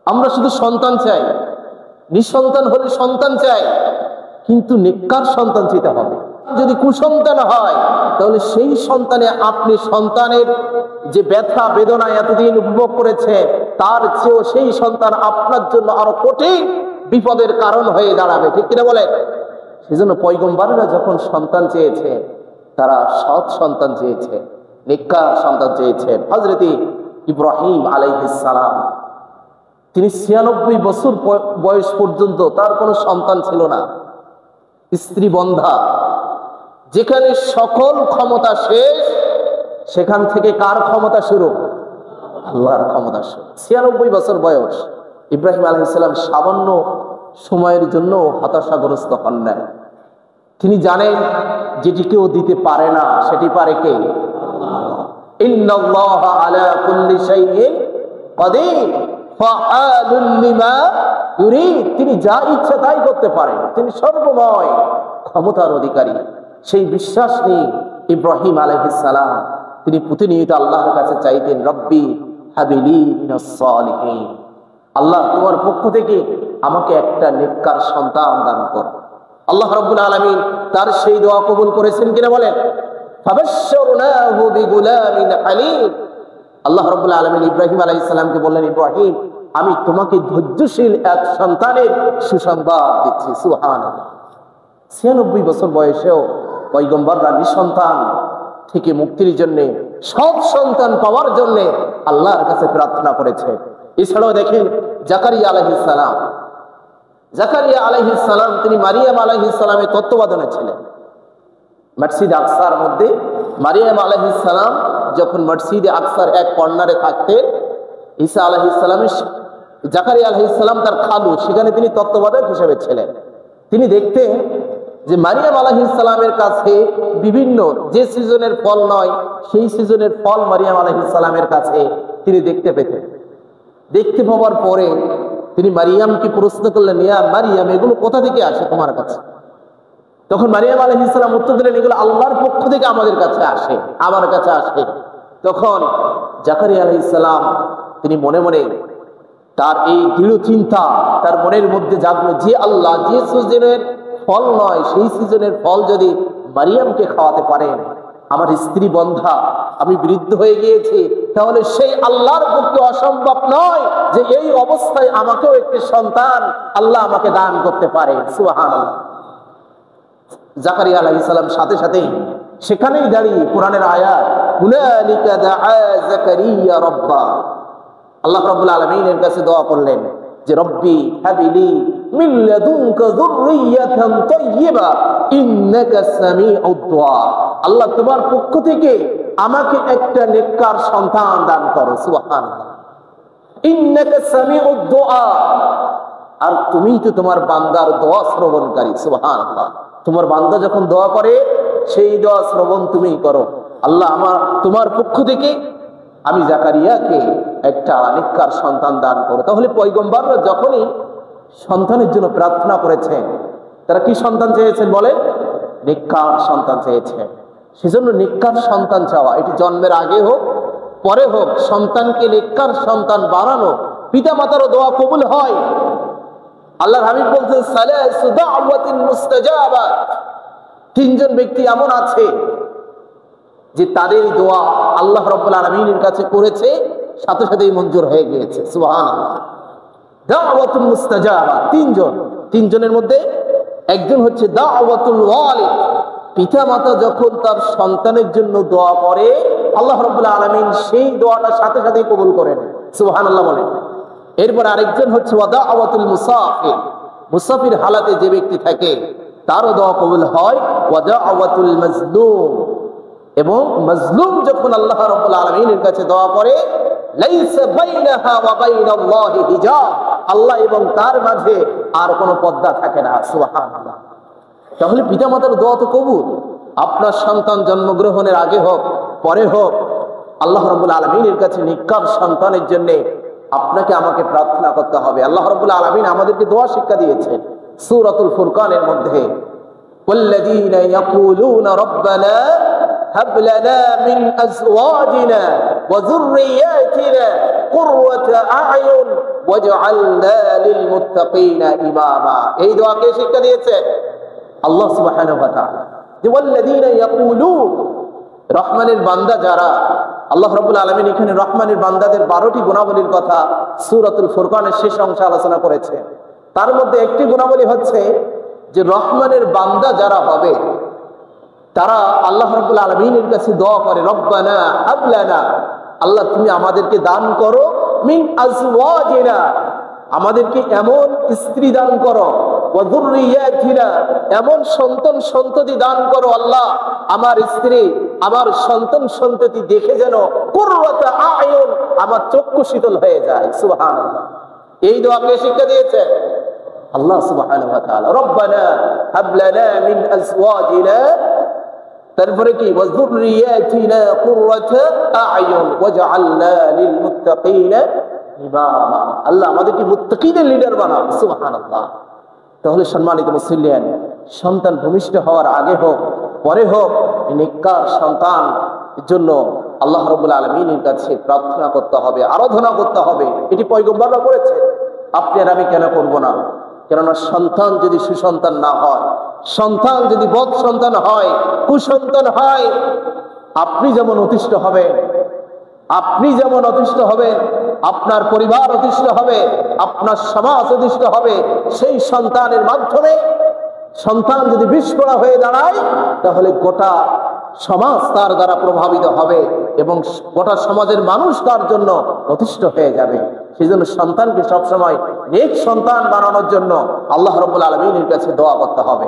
আমরা শুধু সন্তান চাই, নিঃসন্তান হলে সন্তান চাই, কিন্তু নেককার সন্তান চাইতে হবে। যদি কুসন্তান হয় তাহলে সেই সন্তানে আপনি সন্তানের যে ব্যথা বেদনা এতদিন উপভোগ করেছে তার চেয়েও সেই সন্তান আপনার জন্য আরো কঠিন বিপদের কারণ হয়ে দাঁড়াবে, ঠিক কিনা বলেন? সেজন্য পয়গম্বররা যখন সন্তান চেয়েছে তারা সৎ সন্তান চেয়েছে, নেককার সন্তান চেয়েছেন। হযরত ইব্রাহিম আলাইহিস সালাম তিনি ৯৬ বছর বয়স পর্যন্ত তার কোনো সন্তান ছিল না, স্ত্রী বন্ধা। যেখানে সকল ক্ষমতা শেষ সেখান থেকে কার ক্ষমতা শুরু? আল্লাহর ক্ষমতা শুরু। ৯৬ বছর বয়স। ইব্রাহিম আলাইহিস সালাম সামান্য সময়ের জন্য হতাশাগ্রস্ত হন না। তিনি জানেন যেটি কেউ দিতে পারে না সেটি পারে কে? ইন্নাল্লাহা আলা কুল্লি শাইইন কাদির ফাআলুল লিমা ইউরিদ। তিনি যা ইচ্ছা তাই করতে পারেন, তিনি সর্বময় ক্ষমতার অধিকারী। সেই বিশ্বাস নিয়ে ইব্রাহিম আলাইহিস সালাম তিনি প্রতিনিয়ত আল্লাহর কাছে চাইতেন, রব্বি হাবিলি মিনাস সালিহিন, আল্লাহ তোমার পক্ষ থেকে আমাকে একটা নেককার সন্তান দান কর। আল্লাহ রাব্বুল আলামিন তার সেই দোয়া কবুল করেছেন কিনা বলেন? ফাবাশশারনাহু বিগুলামিন হালিম। আল্লাহ রাব্বুল আলামিন ইব্রাহিম আলাইহিস সালামকে বললেন, ইব্রাহিম আমি তোমাকে ধৈর্যশীল এক সন্তানের সুসংবাদ দিচ্ছি। সুবহানাল্লাহ। ৯৬ বছর বয়সেও পয়গম্বররা নিঃসন্তান থেকে মুক্তির জন্য, সৎ সন্তান পাওয়ার জন্য আল্লাহর কাছে প্রার্থনা করেছে। এছাড়াও দেখেন জাকারিয়া আলাইহিস সালাম, জাকারিয়া আলাইহিস সালাম তিনি মারিয়াম আলাইহিস সালামের তত্ত্বাবধানে ছিলেন। মসজিদ আকসার মধ্যে মারিয়াম আলাইহিস সালাম যখন মসজিদে আকসার এক কর্নারে থাকতেন, ঈসা আলাইহিস সালামের জাকারিয়া আলাইহিস সালাম তার খালু, সেখানে তিনি তত্ত্বাবধায়ক হিসেবে ছিলেন। তিনি দেখতেন যে মারিয়াম আলাইহিস সালামের কাছে বিভিন্ন যে সিজনের ফল নয় সেই সিজনের ফল মারিয়াম আলাইহিস সালামের কাছে তিনি দেখতে পেতেন। দেখতে পাওয়ার পরে তিনি মারিয়ামকে প্রশ্ন করলেন, ইয়া মারিয়াম এগুলো কোথা থেকে আসে তোমার কাছে? তখন মারিয়াম আলাইহিস সালাম উত্তর দিলেন, এগুলো আল্লাহর পক্ষ থেকে আমাদের কাছে আসে, আমার কাছে আসে। তখন জাকারিয়া আলাইহিস সালাম তিনি মনে মনে তার এই দৃঢ় চিন্তা তার মনের মধ্যে জাগলো, যে আল্লাহ যে সিজনের ফল নয় সেই সিজনের ফল যদি মারিয়ামকে খাওয়াতে পারেন, আমার স্ত্রী বন্ধা, আমি বৃদ্ধ হয়ে গিয়েছি, তাহলে সেই আল্লাহর পক্ষে অসম্ভব নয় যে এই অবস্থায় আমাকেও একটি সন্তান আল্লাহ আমাকে দান করতে পারে। সুবহানাল্লাহ। জাকারিয়া আলাইহিস সালাম সাথে সাথেই সেখানেই দাঁড়িয়ে কোরআনের আয়াত, হুনালিকা দাআ জাকারিয়া রাব্বা, আল্লাহ রাব্বুল আলামিনের কাছে দোয়া করলেন যে রব্বি হাবিলি মিন লাদুনকা যুররিয়াতান তাইয়্যিবা ইন্নাকা সামিউদ দুআ, আল্লাহ তোমার পক্ষ থেকে আমাকে একটা নেককার সন্তান দান করো। সুবহানাল্লাহ। ইন্নাকা সামিউদ দুআ, আর তুমি তো তোমার বান্দার দোয়া শ্রবণকারী। সুবহানাল্লাহ। তোমার বান্দা যখন দোয়া করে সেই দোয়া শ্রবণ তুমিই করো। আল্লাহ আমার তোমার পক্ষ থেকে আমি জাকারিয়াকে একটা নেককার সন্তান দান করো। তাহলে পয়গম্বররা যখনই সন্তানের জন্য প্রার্থনা করেছেন তারা কি সন্তান চেয়েছেন বলেন? নেককার সন্তান চেয়েছেন। সেজন্য নেককার সন্তান চাওয়া, এটি জন্মের আগে হোক পরে হোক, সন্তানকে নেককার সন্তান বানানো পিতা মাতারও দোয়া কবুল হয়। আল্লাহর হাবিব বলছেন, সালাসু দাওয়াতিন মুস্তাজাবাত, তিনজন ব্যক্তি এমন আছে যে তাদের দোয়া আল্লাহ রাব্বুল আলামিনের কাছে করেছে, সাথে সাথেই মঞ্জুর হয়ে গিয়েছে। সুবহানাল্লাহ। দাওয়াতুল মুস্তাজাবা, তিনজনের মধ্যে একজন হচ্ছে দাওয়াতুল ওয়ালিদ, পিতা মাতা যখন তার সন্তানের জন্য দোয়া করে আল্লাহ রাব্বুল আলামিন সেই দোয়াটা সাথে সাথেই কবুল করেন। সুবহানাল্লাহ বলেন। এরপর আরেকজন হচ্ছে দাওয়াতুল মুসাফির, মুসাফির হালাতে যে ব্যক্তি থাকে তারও দোয়া কবুল হয়। দাওয়াতুল মাজলুম, এবং মাজলুম যখন আল্লাহ রাব্বুল আলামিনের কাছে দোয়া করে, লাইসা বাইনাহা ওয়া বাইনাল্লাহি হিজাব, আল্লাহ এবং তার মাঝে আর কোনো পর্দা থাকে না। সুবহানাল্লাহ। তাহলে পিতামাতার দোয়া তো কবুল, আপনার সন্তান জন্মগ্রহণের আগে হোক পরে হোক, আল্লাহ রাব্বুল আলামিনের কাছে নেককার সন্তানের জন্য আপনাকে আমাকে প্রার্থনা করতে হবে। আল্লাহ রাব্বুল আলামিন আমাদেরকে দোয়া শিক্ষা দিয়েছেন সূরাতুল ফুরকানের মধ্যে, ওয়াল্লাযীনা ইয়াকুলুনা রাব্বানা হাব লানা মিন আজওয়াজিনা ওয়া যুররিয়াতিনা কুররাতা আ'য়ুন ওয়াজআলনা লিল মুত্তাকিনা ইমামা। এই দোয়া কে শিক্ষা দিয়েছে? আল্লাহ সুবহানাহু ওয়া তাআলা। যে ওয়াল্লাযীনা ইয়াকুলুন, রহমানের বান্দা যারা, আল্লাহ রাব্বুল আলামিন এখানে রহমানের বান্দাদের 12টি গুণাবলীর কথা সূরাতুল ফুরকানের শেষ অংশে আলোচনা করেছে। তার মধ্যে একটি গুণাবলী হচ্ছে যে রহমানের বান্দা যারা হবে তারা আল্লাহ রাব্বুল আলামিনের কাছে দোয়া করে, রব্বানা হাব লানা, আল্লাহ তুমি আমাদেরকে দান করো, মিন আজওয়াজিনা, আমাদেরকে এমন স্ত্রী দান করো, ওয়া যুররিয়াতিনা, এমন সন্তান সন্ততি দান করো আল্লাহ, আমার স্ত্রী আমার সন্তান সন্ততি দেখে যেন কুররাতা আ'য়ুন, আমার চক্ষু শীতল হয়ে যায়। সুবহানাল্লাহ। এই দোয়া কে শিক্ষা দিয়েছে? আল্লাহ সুবহানাহু ওয়া তাআলা। রব্বানা হাব লানা মিন আজওয়াজিনা, তারপরে কি, ওয়া যুররিয়াতিনা কুররাতা আ'য়ুন ওয়াজআলনা লিল মুত্তাকিনা ইমামা, আল্লাহ আমাদেরকে মুত্তাকিদের লিডার বানাও। সুবহানাল্লাহ। তাহলে সম্মানিত মুসলিম, সন্তান ভূমিষ্ঠ হওয়ার আগে হোক পরে হোক, নেককার সন্তান জন্য আল্লাহ রাব্বুল আলামিনের কাছে প্রার্থনা করতে হবে, আরাধনা করতে হবে। এটি পয়গম্বররা করেছে, আপনি আর আমি কেন করব না? কেননা সন্তান যদি সুসন্তান না হয়, সন্তান যদি বদ সন্তান হয়, কুসন্তান হয়, আপনি যেমন অতিষ্ঠ হবেন, আপনি যেমন অতিষ্ঠ হবেন, আপনার পরিবার অতিষ্ঠ হবে, আপনার সমাজ অতিষ্ঠ হবে। সেই সন্তানের মাধ্যমে সন্তান যদি বিস্ফোরা হয়ে দাঁড়ায়, তাহলে গোটা সমাজ তার দ্বারা প্রভাবিত হবে এবং গোটা সমাজের মানুষ তার জন্য অতিষ্ঠ হয়ে যাবে। সেই জন্য সন্তানকে সবসময় নেক সন্তান বানানোর জন্য আল্লাহ রাব্বুল আলামিনের কাছে দোয়া করতে হবে।